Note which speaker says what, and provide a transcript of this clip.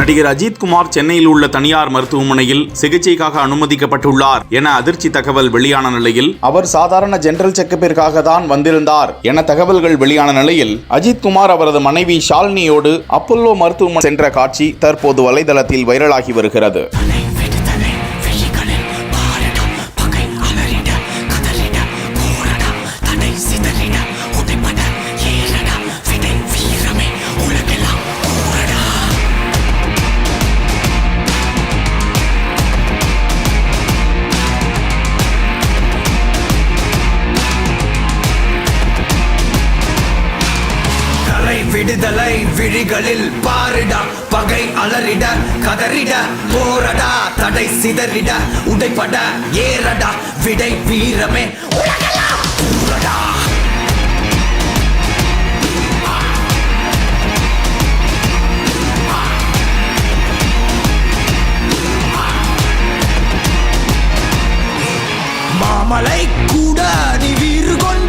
Speaker 1: நடிகர் அஜித்குமார் சென்னையில் உள்ள தனியார் மருத்துவமனையில் சிகிச்சைக்காக அனுமதிக்கப்பட்டுள்ளார் என அதிர்ச்சி தகவல் வெளியான நிலையில் அவர் சாதாரண ஜெனரல் செக்கப்பிற்காக தான் வந்திருந்தார் என தகவல்கள் வெளியான நிலையில் அஜித்குமார் அவரது மனைவி ஷாலினியோடு அப்பல்லோ மருத்துவமனை சென்ற காட்சி தற்போது வலைதளத்தில் வைரலாகி வருகிறது.
Speaker 2: விடுதலை விழிகளில் பாரிடா, பகை அலறிட கதறிட போரடா, தடை சிதறிட உடைப்பட ஏறடா, விடை வீரமே உலகெல்லாம் கூறடா. மாமலை கூட நீ வீறு கொண்டு